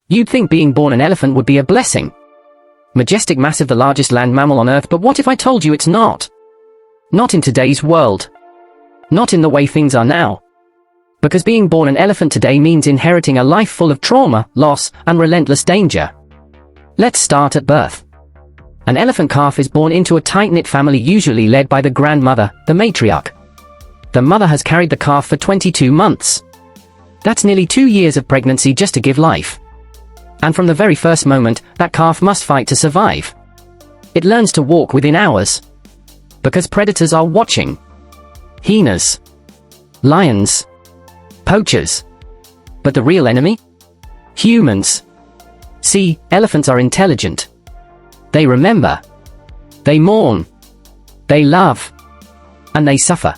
You'd think being born an elephant would be a blessing. Majestic, massive, the largest land mammal on Earth, but what if I told you it's not? Not in today's world. Not in the way things are now. Because being born an elephant today means inheriting a life full of trauma, loss, and relentless danger. Let's start at birth. An elephant calf is born into a tight-knit family, usually led by the grandmother, the matriarch. The mother has carried the calf for 22 months. That's nearly 2 years of pregnancy just to give life. And from the very first moment, that calf must fight to survive. It learns to walk within hours. Because predators are watching. Hyenas. Lions. Poachers. But the real enemy? Humans. See, elephants are intelligent. They remember. They mourn. They love. And they suffer.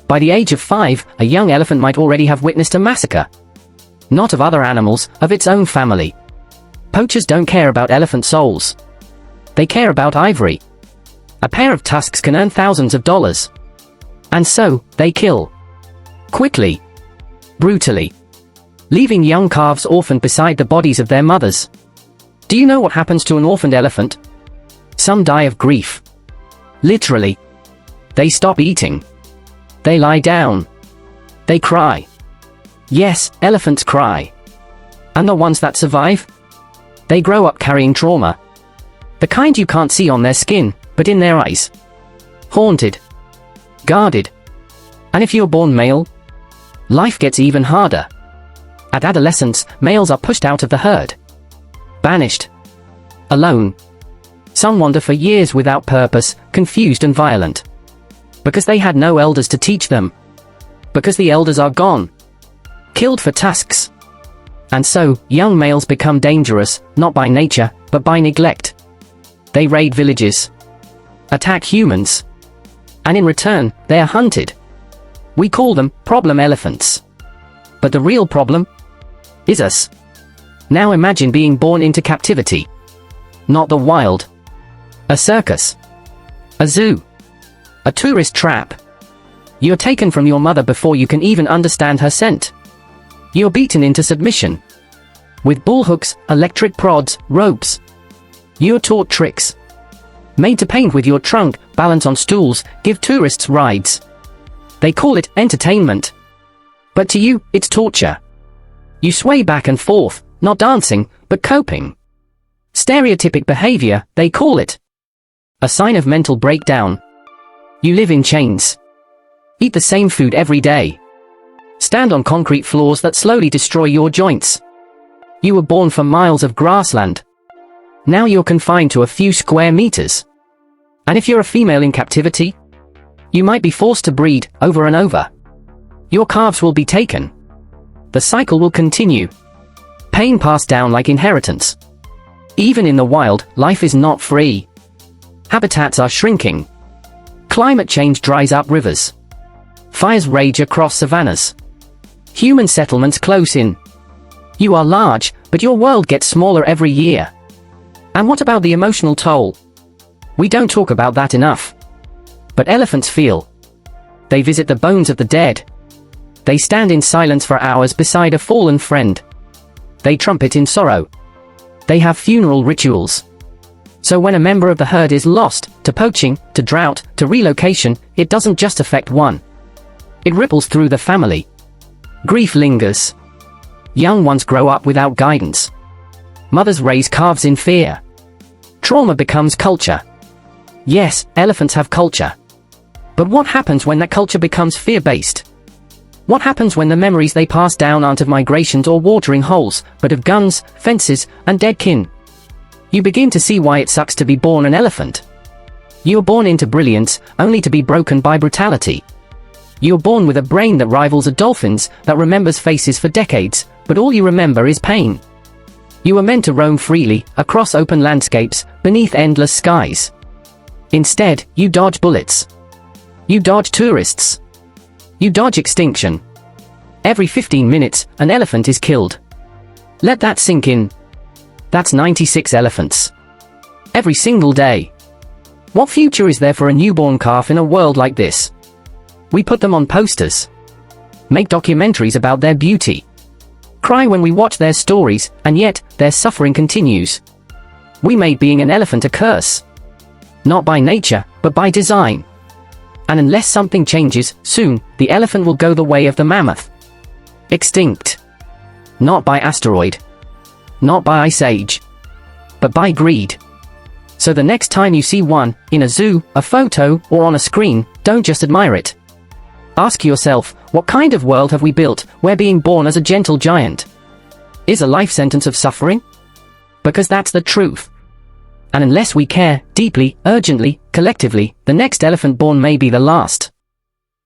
By the age of 5, a young elephant might already have witnessed a massacre. Not of other animals, of its own family. Poachers don't care about elephant souls. They care about ivory. A pair of tusks can earn thousands of dollars. And so, they kill. Quickly. Brutally. Leaving young calves orphaned beside the bodies of their mothers. Do you know what happens to an orphaned elephant? Some die of grief. Literally. They stop eating. They lie down. They cry. Yes, elephants cry. And the ones that survive? They grow up carrying trauma. The kind you can't see on their skin, but in their eyes. Haunted. Guarded. And if you're born male? Life gets even harder. At adolescence, males are pushed out of the herd. Banished. Alone. Some wander for years without purpose, confused and violent. Because they had no elders to teach them. Because the elders are gone. Killed for tusks. And so, young males become dangerous, not by nature, but by neglect. They raid villages. Attack humans. And in return, they are hunted. We call them problem elephants. But the real problem is us. Now imagine being born into captivity. Not the wild. A circus. A zoo. A tourist trap. You're taken from your mother before you can even understand her scent. You're beaten into submission. With bullhooks, electric prods, ropes. You're taught tricks. Made to paint with your trunk, balance on stools, give tourists rides. They call it entertainment. But to you, it's torture. You sway back and forth, not dancing, but coping. Stereotypic behavior, they call it. A sign of mental breakdown. You live in chains. Eat the same food every day. Stand on concrete floors that slowly destroy your joints. You were born for miles of grassland. Now you're confined to a few square meters. And if you're a female in captivity, you might be forced to breed over and over. Your calves will be taken. The cycle will continue. Pain passed down like inheritance. Even in the wild, life is not free. Habitats are shrinking. Climate change dries up rivers. Fires rage across savannas. Human settlements close in. You are large, but your world gets smaller every year. And what about the emotional toll? We don't talk about that enough. But elephants feel. They visit the bones of the dead. They stand in silence for hours beside a fallen friend. They trumpet in sorrow. They have funeral rituals. So when a member of the herd is lost, to poaching, to drought, to relocation, it doesn't just affect one. It ripples through the family. Grief lingers. Young ones grow up without guidance. Mothers raise calves in fear. Trauma becomes culture. Yes, elephants have culture. But what happens when that culture becomes fear-based? What happens when the memories they pass down aren't of migrations or watering holes, but of guns, fences, and dead kin? You begin to see why it sucks to be born an elephant. You're born into brilliance, only to be broken by brutality. You're born with a brain that rivals a dolphin's, that remembers faces for decades, but all you remember is pain. You were meant to roam freely, across open landscapes, beneath endless skies. Instead, you dodge bullets. You dodge tourists. You dodge extinction. Every 15 minutes, an elephant is killed. Let that sink in. That's 96 elephants. Every single day. What future is there for a newborn calf in a world like this? We put them on posters. Make documentaries about their beauty. cry when we watch their stories, and yet, their suffering continues. We made being an elephant a curse. Not by nature, but by design. And unless something changes, soon, the elephant will go the way of the mammoth. Extinct. Not by asteroid. Not by ice age. But by greed. So the next time you see one, in a zoo, a photo, or on a screen, don't just admire it. Ask yourself, what kind of world have we built, where being born as a gentle giant is a life sentence of suffering? Because that's the truth. And unless we care, deeply, urgently, collectively, the next elephant born may be the last.